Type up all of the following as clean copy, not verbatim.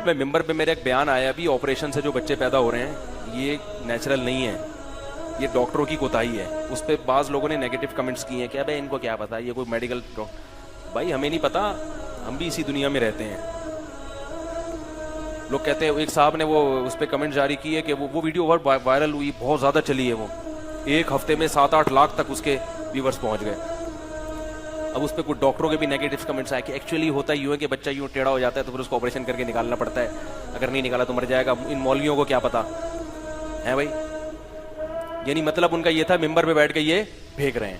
میں ممبر پہ میرا ایک بیان آیا ابھی, آپریشن سے جو بچے پیدا ہو رہے ہیں یہ نیچرل نہیں ہے, یہ ڈاکٹروں کی کوتاہی ہے. اس پہ بعض لوگوں نے نیگیٹو کمنٹس کیے ہیں کہ بھائی ان کو کیا پتا, یہ کوئی میڈیکل. بھائی ہمیں نہیں پتا, ہم بھی اسی دنیا میں رہتے ہیں. لوگ کہتے ہیں, ایک صاحب نے وہ اس پہ کمنٹ جاری کی ہے کہ وہ ویڈیو وائرل ہوئی, بہت زیادہ چلی ہے, وہ ایک ہفتے میں 7-8 لاکھ تک اس کے ویورز پہنچ گئے. اب اس پہ کچھ ڈاکٹروں کے بھی نیگیٹو کمنٹس آئے کہ ایکچولی ہوتا یوں ہے کہ بچہ یوں ٹیڑھا ہو جاتا ہے تو پھر اس کو آپریشن کر کے نکالنا پڑتا ہے, اگر نہیں نکالا تو مر جائے گا. ان مولویوں کو کیا پتا ہے بھائی. یعنی مطلب ان کا یہ تھا ممبر پہ بیٹھ کے یہ بھیگ رہے ہیں.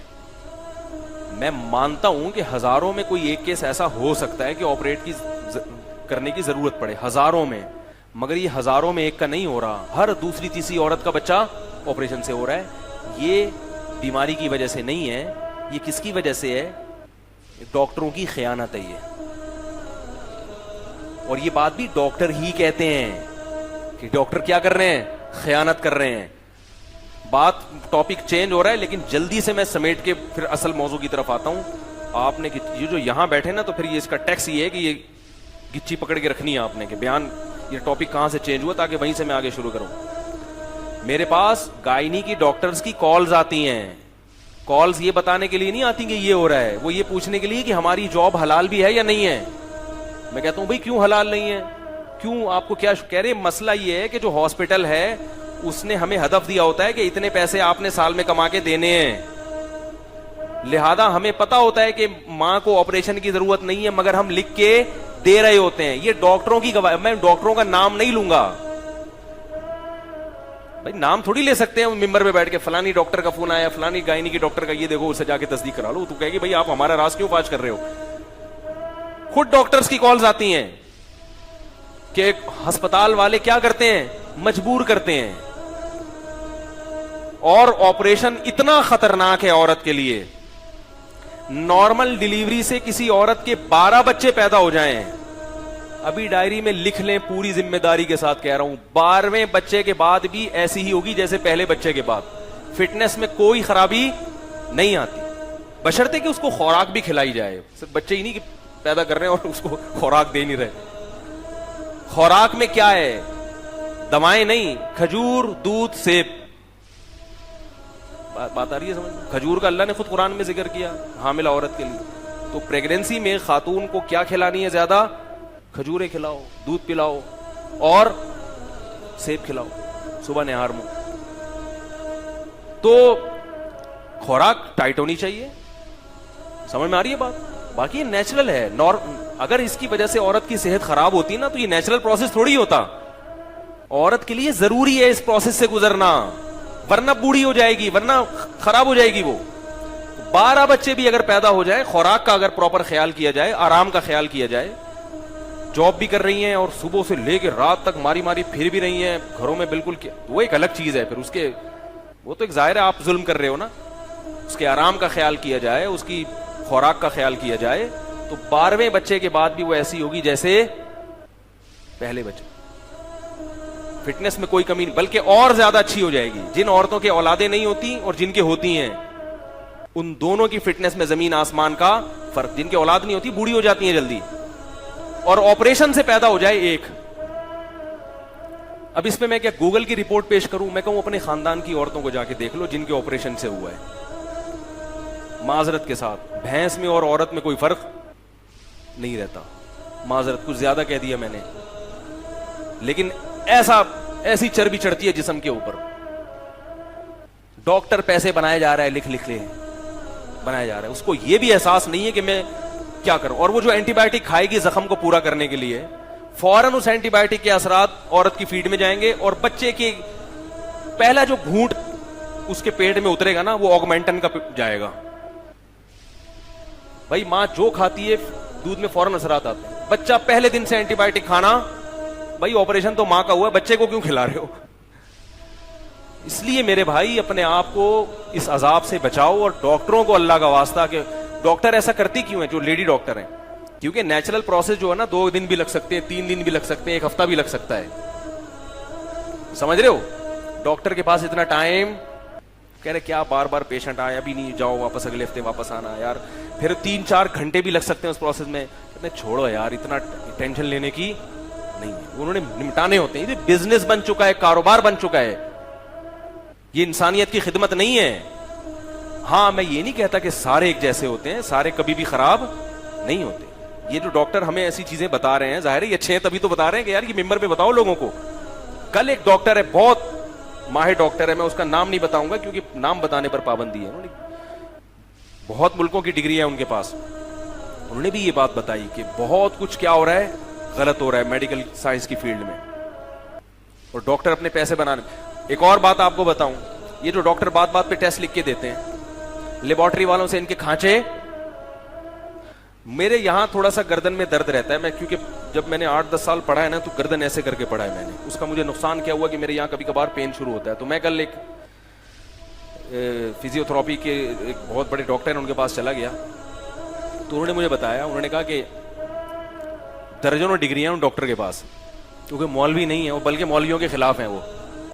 میں مانتا ہوں کہ ہزاروں میں کوئی ایک کیس ایسا ہو سکتا ہے کہ آپریٹ کرنے کی ضرورت پڑے, ہزاروں میں, مگر یہ ہزاروں میں ایک کا نہیں ہو رہا. ہر دوسری تیسری عورت کا بچہ آپریشن سے ہو رہا ہے. یہ بیماری کی وجہ سے نہیں ہے, یہ کس کی وجہ سے ہے؟ ڈاکٹروں کی خیانت ہے یہ. اور یہ بات بھی ڈاکٹر ہی کہتے ہیں کہ ڈاکٹر کیا کر رہے ہیں, خیانت کر رہے ہیں. بات ٹاپک چینج ہو رہا ہے لیکن جلدی سے میں سمیٹ کے پھر اصل موضوع کی طرف آتا ہوں. آپ نے یہ جو یہاں بیٹھے نا, تو پھر یہ اس کا ٹیکس یہ ہے کہ یہ گچی پکڑ کے رکھنی ہے آپ نے کہ بیان یہ ٹاپک کہاں سے چینج ہوا, تاکہ وہیں سے میں آگے شروع کروں. میرے پاس گائنی کی ڈاکٹرز کی کالز آتی ہیں. کالز یہ بتانے کے لیے نہیں آتی کہ یہ ہو رہا ہے, وہ یہ پوچھنے کے لیے کہ ہماری جاب حلال بھی ہے یا نہیں ہے. میں کہتا ہوں بھائی کیوں حلال نہیں ہے, کیوں, آپ کو کیا کہہ رہے. مسئلہ یہ ہے کہ جو ہاسپٹل ہے اس نے ہمیں ہدف دیا ہوتا ہے کہ اتنے پیسے آپ نے سال میں کما کے دینے ہیں, لہذا ہمیں پتا ہوتا ہے کہ ماں کو آپریشن کی ضرورت نہیں ہے, مگر ہم لکھ کے دے رہے ہوتے ہیں. یہ ڈاکٹروں کی گواہی. میں ڈاکٹروں کا نام نہیں لوں گا بھائی, نام تھوڑی لے سکتے ہیں ممبر پہ بیٹھ کے فلانی ڈاکٹر کا فون آیا, فلانی گائنی کی ڈاکٹر کا, یہ دیکھو اسے جا کے تصدیق کرا لو. تو کہے گی بھائی آپ ہمارا راز کیوں فاش کر رہے ہو. خود ڈاکٹرز کی کالز آتی ہیں کہ ہسپتال والے کیا کرتے ہیں, مجبور کرتے ہیں. اور آپریشن اتنا خطرناک ہے عورت کے لیے, نارمل ڈیلیوری سے کسی عورت کے 12 بچے پیدا ہو جائیں, ابھی ڈائری میں لکھ لیں, پوری ذمہ داری کے ساتھ کہہ رہا ہوں, 12ویں بچے کے بعد بھی ایسی ہی ہوگی جیسے پہلے بچے کے بعد. فٹنس میں کوئی خرابی نہیں آتی, بشرطے کہ اس کو خوراک بھی کھلائی جائے. صرف بچے ہی نہیں کہ پیدا کر رہے ہیں اور اس کو خوراک دے نہیں رہے. خوراک میں کیا ہے, دوائیں نہیں, کھجور, دودھ, سیب. بات آ رہی ہے سمجھ میں. کھجور کا اللہ نے خود قرآن میں ذکر کیا حاملہ عورت کے لیے. تو پریگنینسی میں خاتون کو کیا کھلانی ہے زیادہ, کھجوریں کھلاؤ, دودھ پلاؤ اور سیب کھلاؤ صبح نہار میں. تو خوراک ٹائٹ ہونی چاہیے. سمجھ میں آ رہی ہے بات. باقی یہ نیچرل ہے. اگر اس کی وجہ سے عورت کی صحت خراب ہوتی نا, تو یہ نیچرل پروسیس تھوڑی ہوتا. عورت کے لیے ضروری ہے اس پروسیس سے گزرنا, ورنہ بوڑھی ہو جائے گی, ورنہ خراب ہو جائے گی. وہ 12 بچے بھی اگر پیدا ہو جائے, خوراک کا اگر پراپر خیال کیا جائے, آرام کا خیال کیا جائے, جاب بھی کر رہی ہیں اور صبح سے لے کے رات تک ماری ماری پھر بھی رہی ہیں گھروں میں, بالکل وہ ایک الگ چیز ہے. پھر اس کے وہ تو ایک ظاہر ہے آپ ظلم کر رہے ہو نا. اس کے آرام کا خیال کیا جائے, اس کی خوراک کا خیال کیا جائے, تو 12ویں بچے کے بعد بھی وہ ایسی ہوگی جیسے پہلے بچے. فٹنس میں کوئی کمی نہیں, بلکہ اور زیادہ اچھی ہو جائے گی. جن عورتوں کے اولادیں نہیں ہوتی اور جن کے ہوتی ہیں, ان دونوں کی فٹنس میں زمین آسمان کا فرق. جن کے اولاد نہیں ہوتی بوڑھی ہو جاتی ہیں جلدی, اور آپریشن سے پیدا ہو جائے ایک. اب اس پہ میں کیا گوگل کی رپورٹ پیش کروں, میں کہوں اپنے خاندان کی عورتوں کو جا کے دیکھ لو جن کے آپریشن سے ہوا ہے. معذرت کے ساتھ, بھینس میں اور عورت میں کوئی فرق نہیں رہتا. معذرت, کچھ زیادہ کہہ دیا میں نے, لیکن ایسی چربی چڑھتی ہے جسم کے اوپر. ڈاکٹر پیسے بنایا جا رہا ہے, لکھ لے بنایا جا رہا ہے. اس کو یہ بھی احساس نہیں ہے کہ میں کیا کروں. اور وہ جو اینٹی بایوٹک کھائے گی زخم کو پورا کرنے کے لیے, فوراً اس اینٹی بایوٹک کے اثرات عورت کی فیڈ میں جائیں گے, اور بچے کے پہلا جو گھونٹ اس کے پیٹ میں اترے گا نا, وہ آگمنٹن کا جائے گا. بھائی ماں جو کھاتی ہے دودھ میں فوراً اثرات آتے ہیں. بچہ پہلے دن سے اینٹی بایوٹک کھانا, بھائی آپریشن تو ماں کا ہوا ہے, بچے کو کیوں کھلا رہے ہو. اس لیے میرے بھائی اپنے آپ کو اس عذاب سے بچاؤ, اور ڈاکٹروں کو اللہ کا واسطہ کہ ڈاکٹر ایسا کرتی کیوں ہیں جو لیڈی ڈاکٹر ہیں, کیونکہ نیچرل پروسیس جو ہے نا 2 دن بھی لگ سکتے ہیں, 3 دن بھی لگ سکتے ہیں, 1 ہفتہ بھی لگ سکتا ہے. سمجھ رہے ہو. ڈاکٹر کے پاس اتنا ٹائم, کہہ رہے کیا بار بار پیشنٹ آیا, ابھی نہیں, جاؤ واپس اگلے ہفتے واپس آنا یار. پھر 3-4 گھنٹے بھی لگ سکتے ہیں اس پروسیس میں. کہتے ہیں چھوڑو یار, اتنا ٹینشن لینے کی نہیں ہے, انہوں نے نمٹانے ہوتے ہیں. یہ بزنس بن چکا ہے, کاروبار بن چکا ہے, یہ انسانیت کی خدمت نہیں ہے. ہاں میں یہ نہیں کہتا کہ سارے ایک جیسے ہوتے ہیں, سارے کبھی بھی خراب نہیں ہوتے. یہ جو ڈاکٹر ہمیں ایسی چیزیں بتا رہے ہیں, ظاہر ہے یہ اچھے ہیں تبھی تو بتا رہے ہیں کہ یار یہ ممبر پہ بتاؤ لوگوں کو. کل ایک ڈاکٹر ہے, بہت ماہر ڈاکٹر ہے, میں اس کا نام نہیں بتاؤں گا کیونکہ نام بتانے پر پابندی ہے, انہوں نے بہت ملکوں کی ڈگری ہے ان کے پاس. انہوں نے بھی یہ بات بتائی کہ بہت کچھ کیا ہو رہا ہے, غلط ہو رہا ہے میڈیکل سائنس کی فیلڈ میں, اور ڈاکٹر اپنے پیسے بنانے. ایک اور بات آپ کو بتاؤں, یہ جو ڈاکٹر بات بات پہ ٹیسٹ لکھ کے دیتے ہیں, لیبارٹری والوں سے ان کے کھانچے. میرے یہاں تھوڑا سا گردن میں درد رہتا ہے, میں کیونکہ جب میں نے 8-10 سال پڑھا ہے نا تو گردن ایسے کر کے پڑھا ہے میں نے. اس کا مجھے نقصان کیا ہوا کہ میرے یہاں کبھی کبھار پین شروع ہوتا ہے. تو میں کل ایک فزیو تھراپی کے ایک بہت بڑے ڈاکٹر ہیں ان کے پاس چلا گیا, تو انہوں نے مجھے بتایا, انہوں نے کہا کہ درجنوں ڈگریاں ان ڈاکٹر کے پاس, کیونکہ مولوی نہیں ہے وہ بلکہ مولویوں کے خلاف ہیں. وہ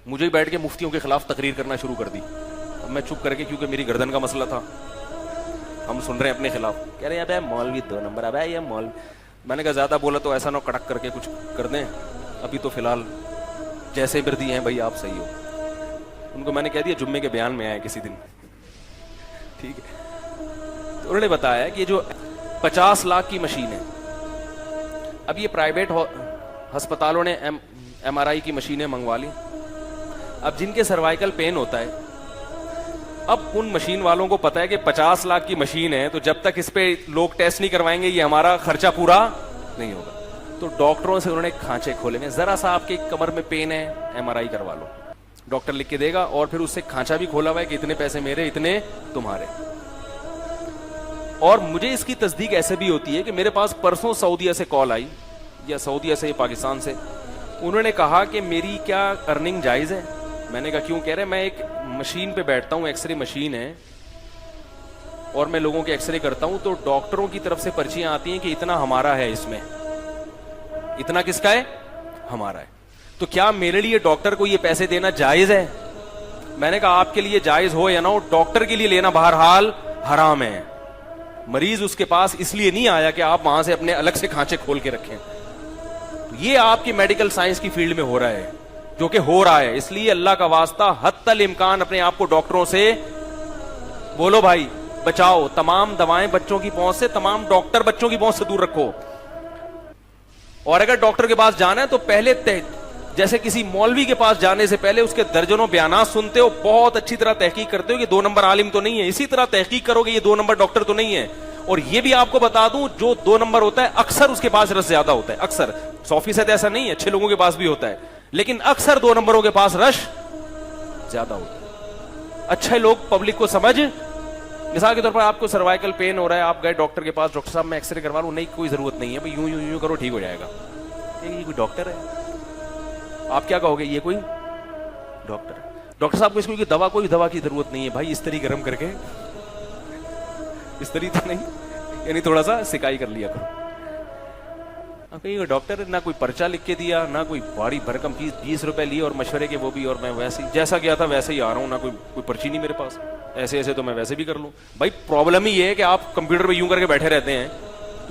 مجھے ہی بیٹھ کے مفتیوں کے خلاف تقریر کرنا شروع کر دی. اب میں چپ کر کے, کیونکہ میری گردن کا مسئلہ تھا, ہم سن رہے ہیں اپنے خلاف, کہہ رہے ہیں ابے مولوی 2 نمبر, ابے یہ مولوی. میں نے کہا زیادہ بولا تو ایسا نہ کڑک کر کے کچھ کر دیں, ابھی تو فی الحال جیسے مردی ہیں بھائی آپ صحیح ہو. ان کو میں نے کہہ دیا جمعے کے بیان میں آئے کسی دن, ٹھیک ہے. تو انہوں نے بتایا کہ جو 50 لاکھ کی مشین ہے, اب یہ پرائیویٹ ہسپتالوں نے MRI کی مشینیں منگوا لی. اب جن کے سروائیکل پین ہوتا ہے, اب ان مشین والوں کو پتا ہے کہ 50 لاکھ کی مشین ہے, تو جب تک اس پہ لوگ ٹیسٹ نہیں کروائیں گے یہ ہمارا خرچہ پورا نہیں ہوگا. تو ڈاکٹروں سے انہوں نے کھانچے کھولے ہیں, ذرا سا آپ کے کمر میں پین ہے MRI کروا لو, ڈاکٹر لکھ کے دے گا, اور پھر اس سے کھانچا بھی کھولا ہوا ہے کہ اتنے پیسے میرے اتنے تمہارے. اور مجھے اس کی تصدیق ایسے بھی ہوتی ہے کہ میرے پاس پرسوں سعودیہ سے کال آئی, یا سعودیہ سے پاکستان سے, انہوں نے کہا کہ میری کیا ارننگ جائز ہے. میں نے کہا کیوں؟ کہہ رہے میں ایک مشین پہ بیٹھتا ہوں, ایکس رے مشین ہے, اور میں لوگوں کے ایکس رے کرتا ہوں, تو ڈاکٹروں کی طرف سے پرچیاں آتی ہیں کہ اتنا ہمارا ہے, اس میں اتنا کس کا ہے؟ ہمارا ہے. تو کیا میرے لیے ڈاکٹر کو یہ پیسے دینا جائز ہے؟ میں نے کہا آپ کے لیے جائز ہو یا نہ ہو, ڈاکٹر کے لیے لینا بہرحال حرام ہے. مریض اس کے پاس اس لیے نہیں آیا کہ آپ وہاں سے اپنے الگ سے کھانچے کھول کے رکھیں. یہ آپ کی میڈیکل سائنس کی فیلڈ میں ہو رہا ہے, جو کہ ہو رہا ہے. اس لیے اللہ کا واسطہ حتی الامکان اپنے آپ کو ڈاکٹروں سے بولو بھائی بچاؤ, تمام دوائیں بچوں کی پہنچ سے, تمام ڈاکٹر بچوں کی پہنچ سے دور رکھو. اور اگر ڈاکٹر کے پاس جانا ہے تو پہلے جیسے کسی مولوی کے پاس جانے سے پہلے اس کے درجنوں بیانات سنتے ہو, بہت اچھی طرح تحقیق کرتے ہو کہ 2 نمبر عالم تو نہیں ہے, اسی طرح تحقیق کرو کہ یہ 2 نمبر ڈاکٹر تو نہیں ہے. اور یہ بھی آپ کو بتا دوں, جو 2 نمبر ہوتا ہے اکثر اس کے پاس رش زیادہ ہوتا ہے, اکثر 100% ایسا نہیں ہے, اچھے لوگوں کے پاس بھی ہوتا ہے, لیکن اکثر 2 نمبروں کے پاس رش زیادہ ہوتا ہے. اچھے لوگ پبلک کو سمجھ, مثال کے طور پر آپ کو سروائیکل پین ہو رہا ہے, آپ گئے ڈاکٹر کے پاس, ڈاکٹر صاحب میں ایکس رے کروا لوں, نہیں کوئی ضرورت نہیں ہے بھائی, یوں یوں یوں کرو ٹھیک ہو جائے گا. یہ کوئی ڈاکٹر ہے؟ آپ کیا کہو گے یہ کوئی ڈاکٹر ہے؟ ڈاکٹر صاحب کو اس کو کوئی دوا کی ضرورت نہیں ہے بھائی, استری گرم کر کے, استری تو نہیں, یعنی تھوڑا سا سکائی کر لیا کرو. آپ کہیں ڈاکٹر نہ کوئی پرچہ لکھ کے دیا, نہ کوئی بڑی بھرکم فیس 20 روپے لیے اور مشورے کے وہ بھی, اور میں ویسے جیسا گیا تھا ویسے ہی آ رہا ہوں, نہ کوئی پرچی نہیں میرے پاس, ایسے ایسے تو میں ویسے بھی کر لوں. بھائی پرابلم ہی یہ ہے کہ آپ کمپیوٹر پہ یوں کر کے بیٹھے رہتے ہیں.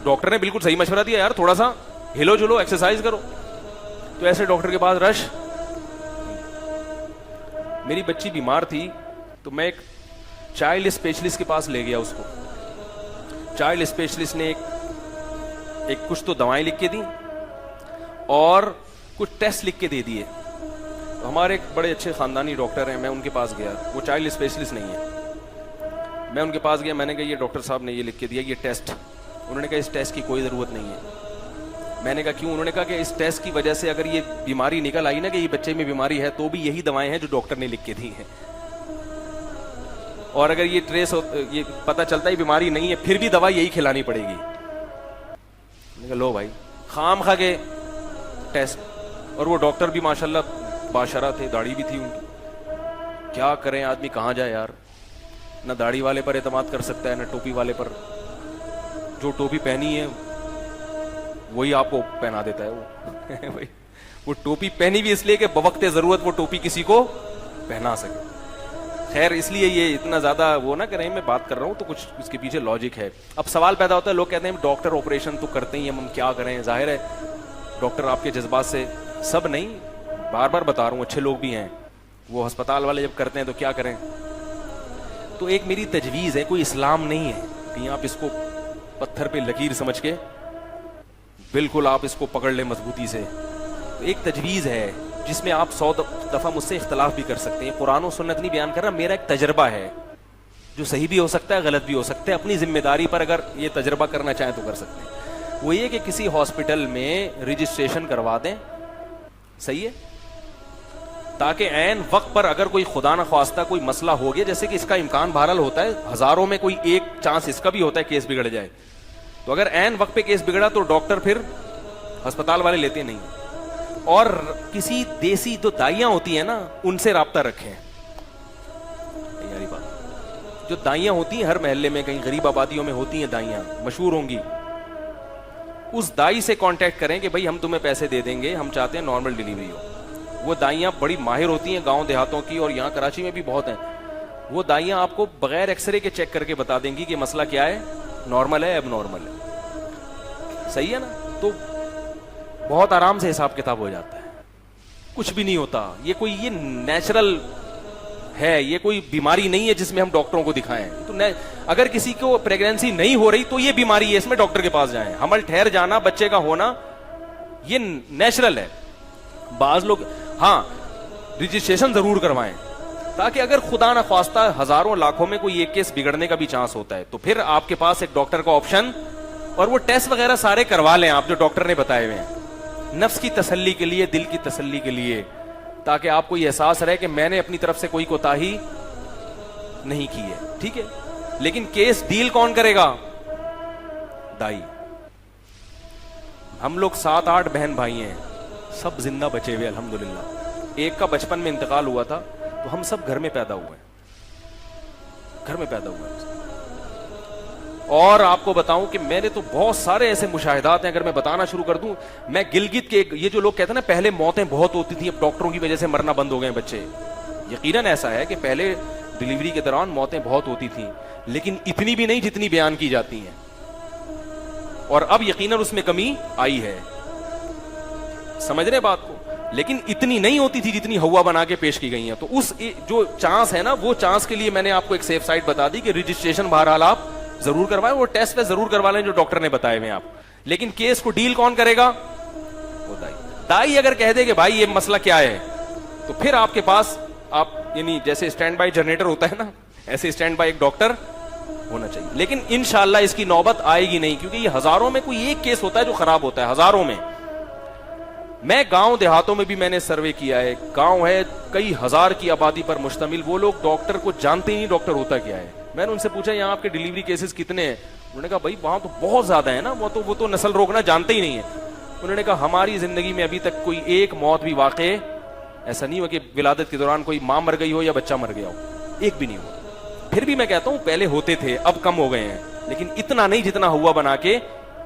ڈاکٹر نے بالکل صحیح مشورہ دیا, یار تھوڑا سا ہلو جلو, ایکسرسائز کرو. تو ایسے ڈاکٹر کے پاس رش. میری بچی بیمار تھی تو میں ایک چائلڈ اسپیشلسٹ کے پاس لے گیا اس کو. چائلڈ اسپیشلسٹ نے ایک کچھ تو دوائیں لکھ کے دی اور کچھ ٹیسٹ لکھ کے دے دیے. ہمارے ایک بڑے اچھے خاندانی ڈاکٹر ہیں, میں ان کے پاس گیا, وہ چائلڈ اسپیشلسٹ نہیں ہے. میں ان کے پاس گیا, میں نے کہا یہ ڈاکٹر صاحب نے یہ لکھ کے دیا, یہ ٹیسٹ. انہوں نے کہا اس ٹیسٹ کی کوئی ضرورت نہیں ہے. میں نے کہا کیوں؟ انہوں نے کہا کہ اس ٹیسٹ کی وجہ سے اگر یہ بیماری نکل آئی نا کہ یہ بچے میں بیماری ہے, تو بھی یہی دوائیں ہیں جو ڈاکٹر نے لکھ کے دی ہیں, اور اگر یہ یہ پتہ چلتا ہے بیماری نہیں ہے پھر بھی دوا یہی کھلانی پڑے گی. میں نے کہا لو بھائی, خام خا کے ٹیسٹ. اور وہ ڈاکٹر بھی ماشاءاللہ باشرہ تھے, داڑھی بھی تھی ان کی. کیا کریں آدمی, کہاں جائے یار, نہ داڑھی والے پر اعتماد کر سکتا ہے نہ ٹوپی والے پر. جو ٹوپی پہنی ہے وہی آپ کو پہنا دیتا ہے. وہ ٹوپی پہنی بھی اس لیے کہ بوقت ضرورت وہ ٹوپی کسی کو پہنا سکے. خیر اس لیے یہ اتنا زیادہ وہ نہ کریں, میں بات کر رہا ہوں تو کچھ اس کے پیچھے لاجک ہے. اب سوال پیدا ہوتا ہے, لوگ کہتے ہیں ڈاکٹر آپریشن تو کرتے ہی ہم کیا کریں. ظاہر ہے ڈاکٹر آپ کے جذبات سے, سب نہیں, بار بار بتا رہا ہوں, اچھے لوگ بھی ہیں, وہ ہسپتال والے جب کرتے ہیں تو کیا کریں. تو ایک میری تجویز ہے, کوئی اسلام نہیں ہے کہ آپ اس کو پتھر پہ لکیر سمجھ کے بالکل آپ اس کو پکڑ لیں مضبوطی سے. تو ایک تجویز ہے جس میں آپ 100 دفعہ مجھ سے اختلاف بھی کر سکتے ہیں. قرآن و سنت نہیں بیان کر رہا, میرا ایک تجربہ ہے جو صحیح بھی ہو سکتا ہے, غلط بھی ہو سکتا ہے. اپنی ذمہ داری پر اگر یہ تجربہ کرنا چاہیں تو کر سکتے ہیں. وہ یہ کہ کسی ہاسپٹل میں رجسٹریشن کروا دیں, صحیح ہے, تاکہ عین وقت پر اگر کوئی خدا نہ خواستہ کوئی مسئلہ ہو گیا, جیسے کہ اس کا امکان بہرحال ہوتا ہے, ہزاروں میں کوئی ایک چانس اس کا بھی ہوتا ہے کیس بگڑ جائے, تو اگر عین وقت پہ کیس بگڑا تو ڈاکٹر پھر ہسپتال والے لیتے نہیں. اور کسی دیسی جو دائیاں ہوتی ہیں نا, ان سے رابطہ رکھیں. یاری بات, جو دائیاں ہوتی ہیں ہر محلے میں, کہیں غریب آبادیوں میں ہوتی ہیں دائیاں, مشہور ہوں گی, اس دائی سے کانٹیکٹ کریں کہ بھائی ہم تمہیں پیسے دے دیں گے, ہم چاہتے ہیں نارمل ڈیلیوری ہو. وہ دائیاں بڑی ماہر ہوتی ہیں گاؤں دیہاتوں کی, اور یہاں کراچی میں بھی بہت ہیں. وہ دائیاں آپ کو بغیر ایکس رے کے چیک کر کے بتا دیں گی کہ مسئلہ کیا ہے, نارمل ہے, اب نارمل ہے, صحیح ہے نا. تو بہت آرام سے حساب کتاب ہو جاتا ہے, کچھ بھی نہیں ہوتا. یہ کوئی یہ نیچرل ہے, یہ کوئی بیماری نہیں ہے جس میں ہم ڈاکٹروں کو دکھائیں. تو اگر کسی کو پریگنینسی نہیں ہو رہی تو یہ بیماری ہے, اس میں ڈاکٹر کے پاس جائیں. حمل ٹھہر جانا, بچے کا ہونا, یہ نیچرل ہے. بعض لوگ ہاں رجسٹریشن ضرور کروائیں, تاکہ اگر خدا نہ خواستہ ہزاروں لاکھوں میں کوئی ایک کیس بگڑنے کا بھی چانس ہوتا ہے تو پھر آپ کے پاس ایک ڈاکٹر کا آپشن, اور وہ ٹیسٹ وغیرہ سارے کروا لیں آپ جو ڈاکٹر نے بتائے ہوئے ہیں, نفس کی تسلی کے لیے, دل کی تسلی کے لیے, تاکہ آپ کو یہ احساس رہے کہ میں نے اپنی طرف سے کوئی کوتاہی نہیں کی ہے. ٹھیک ہے, لیکن کیس ڈیل کون کرے گا؟ دائی. ہم لوگ 7-8 بہن بھائی ہیں, سب زندہ بچے ہوئے الحمدللہ. ایک کا بچپن میں انتقال ہوا تھا, تو ہم سب گھر میں پیدا ہوئے ہیں, گھر میں پیدا ہوئے ہیں. اور آپ کو بتاؤں کہ میں نے تو بہت سارے ایسے مشاہدات ہیں, اگر میں بتانا شروع کر دوں. میں گلگت کے, یہ جو لوگ کہتے ہیں نا پہلے موتیں بہت ہوتی تھیں, اب ڈاکٹروں کی وجہ سے مرنا بند ہو گئے بچے, یقیناً ایسا ہے کہ پہلے ڈیلیوری کے دوران موتیں بہت ہوتی تھیں, لیکن اتنی بھی نہیں جتنی بیان کی جاتی ہیں. اور اب یقیناً اس میں کمی آئی ہے, سمجھ رہے بات کو, لیکن اتنی نہیں ہوتی تھی جتنی ہوا بنا کے پیش کی گئی ہیں. تو اس جو چانس ہے نا, وہ چانس کے لیے میں نے آپ کو ایک سیف سائٹ بتا دی کہ رجسٹریشن بہرحال آپ ضرور کروائیں, وہ ٹیسٹ ضرور کروا لیں جو ڈاکٹر نے بتائے ہوئے آپ. لیکن کیس کو ڈیل کون کرے گا؟ وہ دائی. دائی اگر کہہ دے کہ بھائی یہ مسئلہ کیا ہے, تو پھر آپ کے پاس آپ یعنی جیسے اسٹینڈ بائی جنریٹر ہوتا ہے نا, ایسے اسٹینڈ بائی ایک ڈاکٹر ہونا چاہیے. لیکن انشاءاللہ اس کی نوبت آئے گی نہیں, کیونکہ یہ ہزاروں میں کوئی ایک کیس ہوتا ہے جو خراب ہوتا ہے, ہزاروں میں. میں گاؤں دیہاتوں میں بھی میں نے سروے کیا ہے, گاؤں ہے کئی ہزار کی آبادی پر مشتمل, وہ لوگ ڈاکٹر کو جانتے ہی نہیں ڈاکٹر ہوتا کیا ہے. میں نے ان سے پوچھا یہاں آپ کے ڈیلیوری کیسز کتنے ہیں؟ انہوں نے کہا بھائی وہاں تو بہت زیادہ ہے نا, وہ تو نسل روکنا جانتے ہی نہیں ہے. انہوں نے کہا ہماری زندگی میں ابھی تک کوئی ایک موت بھی واقع ایسا نہیں ہوا کہ ولادت کے دوران کوئی ماں مر گئی ہو یا بچہ مر گیا ہو, ایک بھی نہیں ہوا. پھر بھی میں کہتا ہوں پہلے ہوتے تھے, اب کم ہو گئے ہیں, لیکن اتنا نہیں جتنا ہوا بنا کے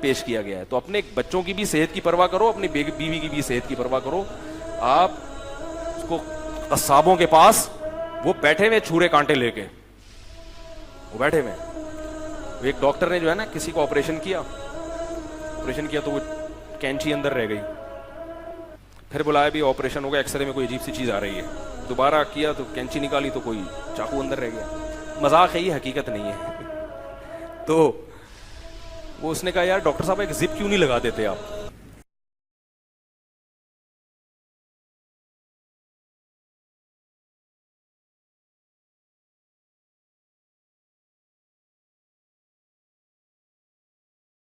پیش کیا گیا ہے. تو اپنے بچوں کی بھی صحت کی پرواہ کرو, اپنی بیوی کی بھی صحت کی پرواہ کرو. آپ اس کو قصابوں کے پاس وہ بیٹھے ہوئے چھورے کانٹے لے کے, وہ بیٹھے ہوئے. ایک ڈاکٹر نے جو ہے نا کسی کو آپریشن کیا تو وہ کینچی اندر رہ گئی, پھر بلایا بھی آپریشن ہو گیا, ایکس رے میں کوئی عجیب سی چیز آ رہی ہے, دوبارہ کیا تو کینچی نکالی تو کوئی چاقو اندر رہ گیا. مذاق ہے یہ, حقیقت نہیں ہے. تو وہ اس نے کہا یار ڈاکٹر صاحب ایک زپ کیوں نہیں لگا دیتے آپ,